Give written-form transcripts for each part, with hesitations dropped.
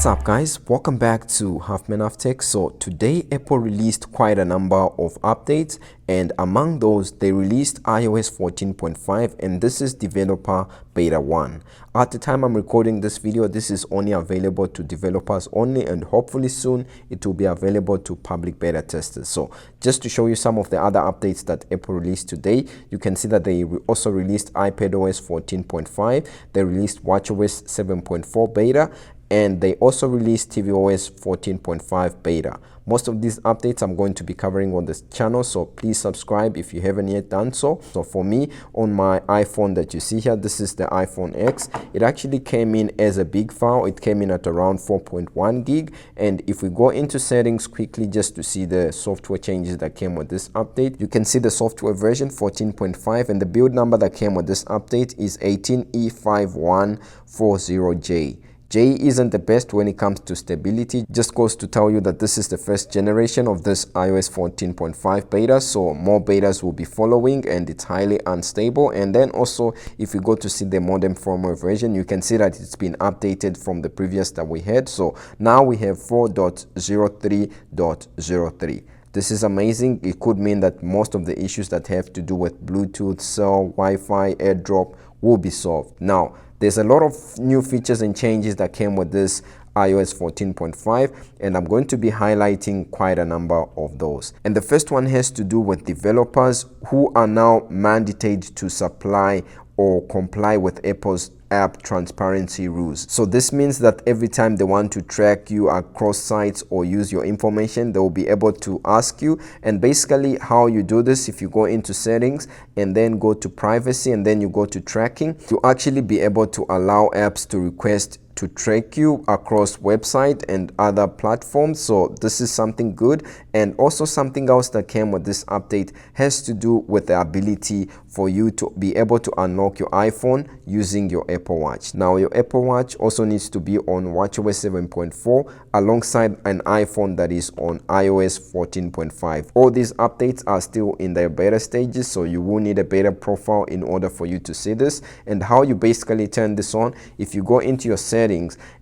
What's up guys, welcome back to Halfman Half Tech. So today Apple released quite a number of updates, and among those they released iOS 14.5, and this is developer beta 1. At the time I'm recording this video, this is only available to developers only, and hopefully soon it will be available to public beta testers. So just to show you some of the other updates that Apple released today, you can see that they also released iPadOS 14.5, they released watchOS 7.4 beta, and they also released tvOS 14.5 beta. Most of these updates I'm going to be covering on this channel, so please subscribe if you haven't yet done so. So for me, on my iPhone that you see here, this is the iPhone X. It actually came in as a big file. It came in at around 4.1 gig. And if we go into settings quickly just to see the software changes that came with this update, you can see the software version 14.5, and the build number that came with this update is 18E5140J. J isn't the best when it comes to stability. Just goes to tell you that this is the first generation of this iOS 14.5 beta, so more betas will be following, and it's highly unstable. And then also, if you go to see the modem firmware version, you can see that it's been updated from the previous that we had. So now we have 4.03.03. This is amazing. It could mean that most of the issues that have to do with Bluetooth, cell, Wi-Fi, AirDrop will be solved. Now, there's a lot of new features and changes that came with this iOS 14.5, and I'm going to be highlighting quite a number of those. And the first one has to do with developers who are now mandated to supply or comply with Apple's app transparency rules. So this means that every time they want to track you across sites or use your information, they will be able to ask you. And basically how you do this, if you go into settings and then go to privacy and then you go to tracking, you actually be able to allow apps to request to track you across website and other platforms. So this is something good. And also something else that came with this update has to do with the ability for you to be able to unlock your iPhone using your Apple Watch. Now your Apple Watch also needs to be on watchOS 7.4 alongside an iPhone that is on iOS 14.5. All these updates are still in their beta stages, so you will need a beta profile in order for you to see this. And how you basically turn this on, if you go into your settings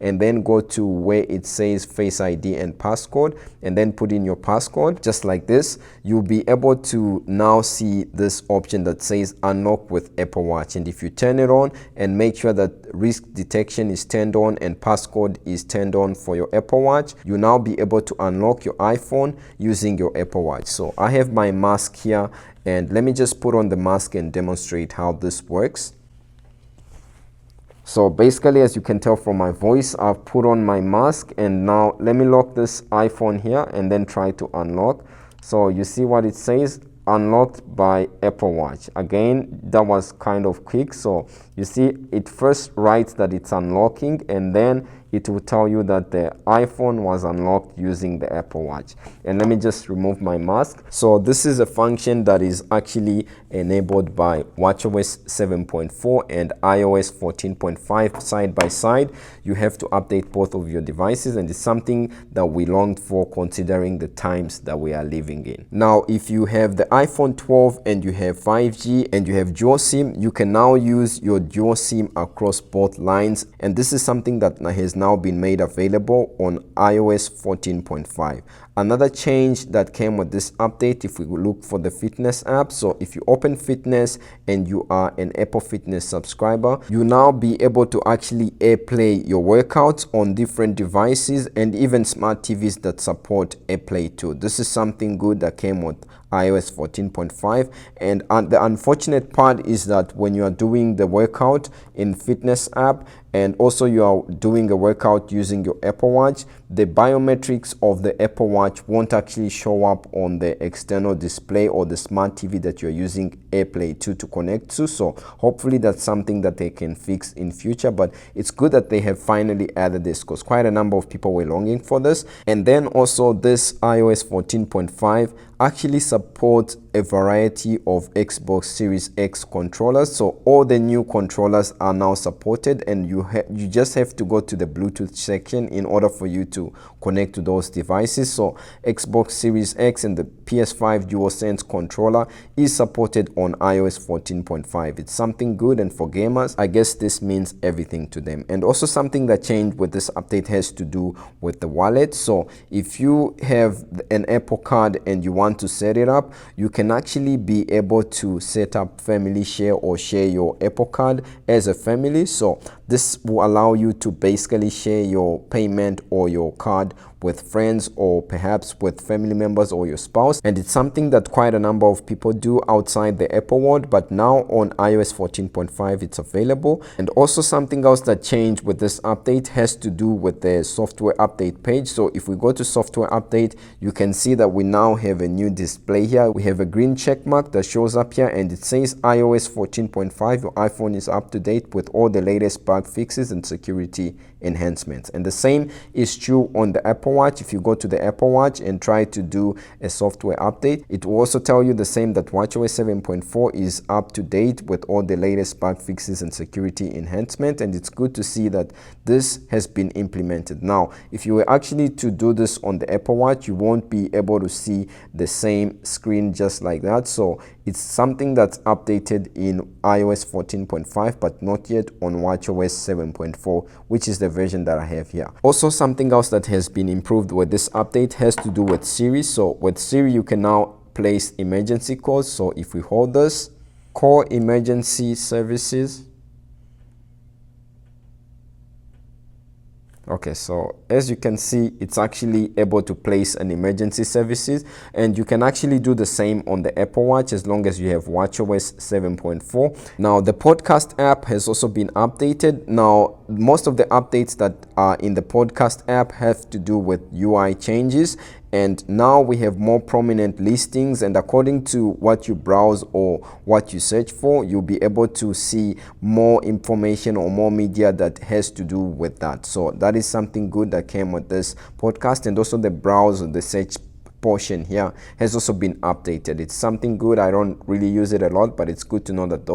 and then go to where it says Face ID and passcode, and then put in your passcode just like this, you'll be able to now see this option that says unlock with Apple Watch. And if you turn it on and make sure that risk detection is turned on and passcode is turned on for your Apple Watch, you'll now be able to unlock your iPhone using your Apple Watch. So I have my mask here, and let me just put on the mask and demonstrate how this works. So basically, as you can tell from my voice, I've put on my mask, and now let me lock this iPhone here and then try to unlock. So you see what it says, unlocked by Apple Watch. Again, that was kind of quick. So you see it first writes that it's unlocking, and then it will tell you that the iPhone was unlocked using the Apple Watch. And let me just remove my mask. So this is a function that is actually enabled by watchOS 7.4 and iOS 14.5 side by side. You have to update both of your devices, and it's something that we longed for considering the times that we are living in. Now, if you have the iPhone 12 and you have 5G and you have dual SIM, you can now use your dual SIM across both lines, and this is something that has now been made available on iOS 14.5. Another change that came with this update, if we look for the fitness app, so if you open fitness and you are an Apple Fitness subscriber, you now be able to actually AirPlay your workouts on different devices and even smart TVs that support AirPlay too. This is something good that came with iOS 14.5. And the unfortunate part is that when you are doing the workout in fitness app and also you are doing a workout using your Apple Watch, the biometrics of the Apple Watch won't actually show up on the external display or the smart TV that you're using AirPlay to connect to. So hopefully that's something that they can fix in future, but it's good that they have finally added this because quite a number of people were longing for this. And then also this iOS 14.5 actually supports a variety of Xbox Series X controllers. So all the new controllers are now supported, and you just have to go to the Bluetooth section in order for you to connect to those devices. So Xbox Series X and the PS5 DualSense controller is supported on iOS 14.5. It's something good, and for gamers, I guess this means everything to them. And also something that changed with this update has to do with the wallet. So if you have an Apple Card and you want to set it up, you can actually be able to set up family share or share your Apple Card as a family. So this will allow you to basically share your payment or your card with friends, or perhaps with family members or your spouse. And it's something that quite a number of people do outside the Apple world, but now on iOS 14.5 it's available. And also something else that changed with this update has to do with the software update page. So if we go to software update, you can see that we now have a new display here. We have a green check mark that shows up here, and it says iOS 14.5. Your iPhone is up to date with all the latest bug fixes and security enhancements. And the same is true on the Apple Watch. If you go to the Apple Watch and try to do a software update, it will also tell you the same, that watchOS 7.4 is up to date with all the latest bug fixes and security enhancement. And it's good to see that this has been implemented. Now, if you were actually to do this on the Apple Watch, you won't be able to see the same screen just like that. So it's something that's updated in iOS 14.5, but not yet on watchOS 7.4, which is the version that I have here. Also, something else that has been improved with this update has to do with Siri. So with Siri, you can now place emergency calls. So if we hold this, call emergency services. Okay, so as you can see, it's actually able to place an emergency services, and you can actually do the same on the Apple Watch as long as you have watchOS 7.4. Now, the podcast app has also been updated. Now, most of the updates that are in the podcast app have to do with UI changes, and now we have more prominent listings, and according to what you browse or what you search for, you'll be able to see more information or more media that has to do with that. So that is something good that came with this podcast. And also the browse or the search portion here has also been updated. It's something good. I don't really use it a lot, but it's good to know that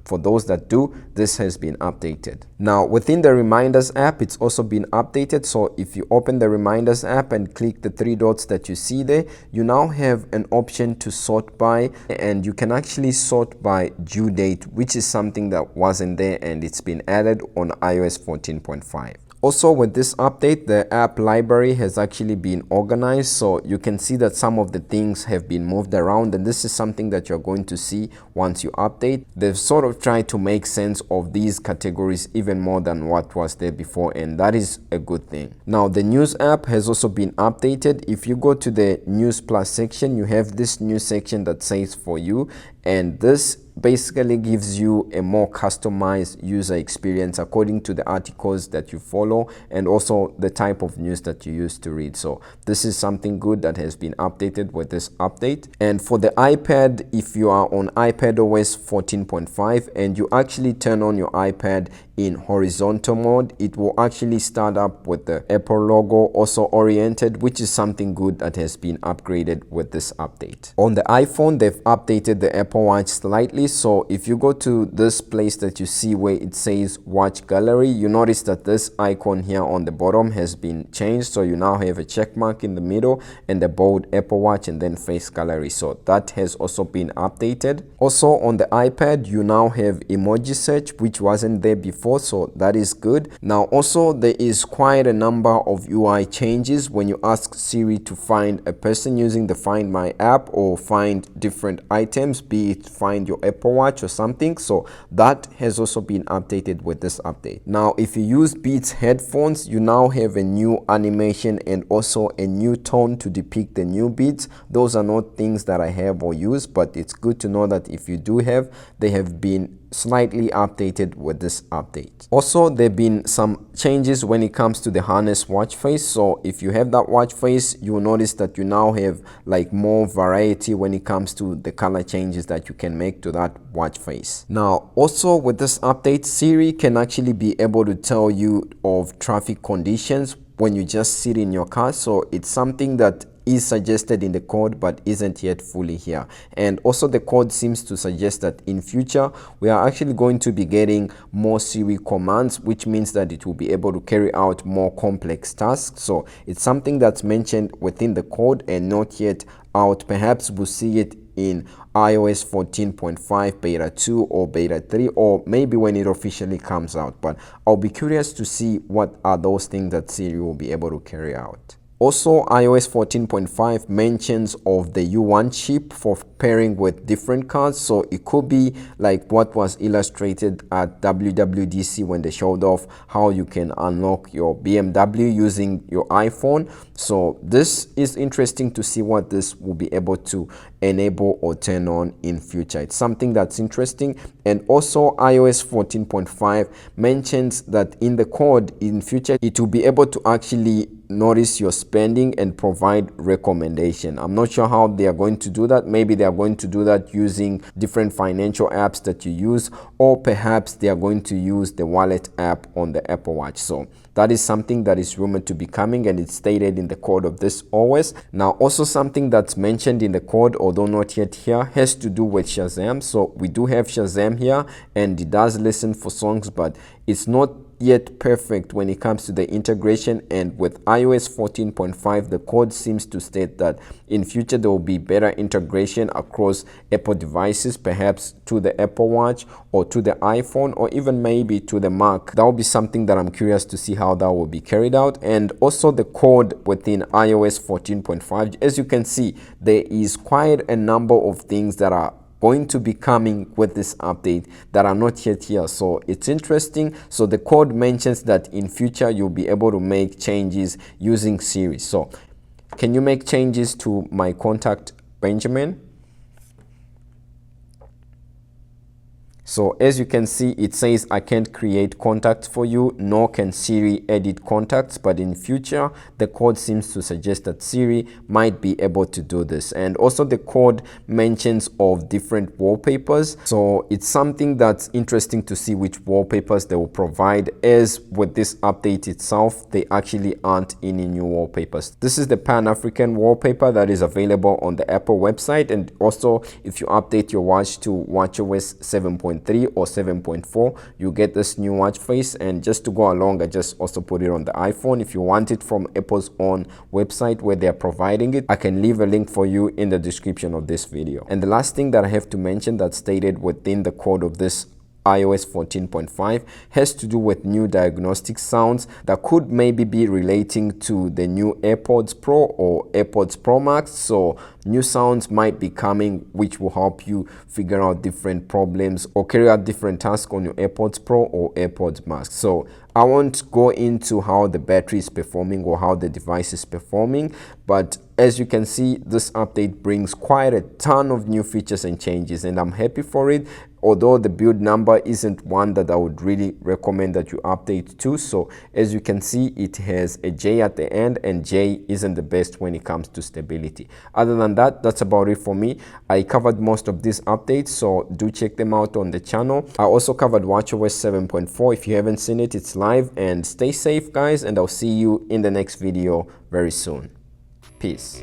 for those that do, this has been updated. Now, within the Reminders app, it's also been updated. So if you open the Reminders app and click the three dots that you see there, you now have an option to sort by, and you can actually sort by due date, which is something that wasn't there, and it's been added on iOS 14.5. Also, with this update, the app library has actually been organized, so you can see that some of the things have been moved around, and this is something that you're going to see once you update. They've sort of tried to make sense of these categories even more than what was there before, and that is a good thing. Now, the News app has also been updated. If you go to the News Plus section, you have this new section that says For You, and this basically gives you a more customized user experience according to the articles that you follow and also the type of news that you used to read. So this is something good that has been updated with this update. And for the iPad, if you are on iPadOS 14.5 and you actually turn on your iPad in horizontal mode, it will actually start up with the Apple logo also oriented, which is something good that has been upgraded with this update. On the iPhone, they've updated the Apple Watch slightly. So if you go to this place that you see where it says Watch Gallery, you notice that this icon here on the bottom has been changed. So you now have a check mark in the middle and the bold Apple Watch and then Face Gallery. So that has also been updated. Also on the iPad, you now have emoji search, which wasn't there before. So that is good. Now also there is quite a number of UI changes when you ask Siri to find a person using the Find My app or find different items, be it find your Apple Watch or something. So that has also been updated with this update. Now if you use Beats headphones, you now have a new animation and also a new tone to depict the new beats. Those are not things that I have or use, but it's good to know that if you do have, they have been slightly updated with this update. Also, there have been some changes when it comes to the harness watch face. So if you have that watch face, you will notice that you now have like more variety when it comes to the color changes that you can make to that watch face. Now also with this update, Siri can actually be able to tell you of traffic conditions when you just sit in your car. So it's something that is suggested in the code but isn't yet fully here. And also the code seems to suggest that in future we are actually going to be getting more Siri commands, which means that it will be able to carry out more complex tasks. So it's something that's mentioned within the code and not yet out. Perhaps we'll see it in iOS 14.5 beta 2 or beta 3, or maybe when it officially comes out. But I'll be curious to see what are those things that Siri will be able to carry out. Also, iOS 14.5 mentions of the U1 chip for pairing with different cards. So it could be like what was illustrated at WWDC when they showed off how you can unlock your BMW using your iPhone. So this is interesting to see what this will be able to enable or turn on in future. It's something that's interesting. And also iOS 14.5 mentions that in the code in future it will be able to actually notice your spending and provide recommendation. I'm not sure how they are going to do that. Maybe they are going to do that using different financial apps that you use, or perhaps they are going to use the wallet app on the Apple Watch. So that is something that is rumored to be coming, and it's stated in the code of this OS. Now also something that's mentioned in the code, although not yet here, has to do with Shazam. So we do have Shazam here and it does listen for songs, but it's not yet perfect when it comes to the integration. And with iOS 14.5 the code seems to state that in future there will be better integration across Apple devices, perhaps to the Apple Watch or to the iPhone or even maybe to the Mac. That will be something that I'm curious to see how that will be carried out. And also the code within iOS 14.5, as you can see, there is quite a number of things that are going to be coming with this update that are not yet here. So it's interesting. So the code mentions that in future you'll be able to make changes using Siri. So can you make changes to my contact Benjamin? So as you can see, it says I can't create contacts for you, nor can Siri edit contacts, but in future the code seems to suggest that Siri might be able to do this. And also the code mentions of different wallpapers. So it's something that's interesting to see which wallpapers they will provide, as with this update itself they actually aren't any new wallpapers. This is the Pan-African wallpaper that is available on the Apple website. And also if you update your watch to watchOS 7.3 or 7.4, you get this new watch face. And just to go along, I just also put it on the iPhone. If you want it from Apple's own website where they're providing it, I can leave a link for you in the description of this video. And the last thing that I have to mention that's stated within the code of this iOS 14.5 has to do with new diagnostic sounds that could maybe be relating to the new AirPods Pro or AirPods Pro Max. So new sounds might be coming which will help you figure out different problems or carry out different tasks on your AirPods Pro or AirPods Max. So I won't go into how the battery is performing or how the device is performing, but as you can see, this update brings quite a ton of new features and changes, and I'm happy for it. Although the build number isn't one that I would really recommend that you update to. So as you can see, it has a J at the end, and J isn't the best when it comes to stability. Other than that, that's about it for me. I covered most of these updates, so do check them out on the channel. I also covered watchOS 7.4. If you haven't seen it, it's live. And stay safe guys, and I'll see you in the next video very soon. Peace.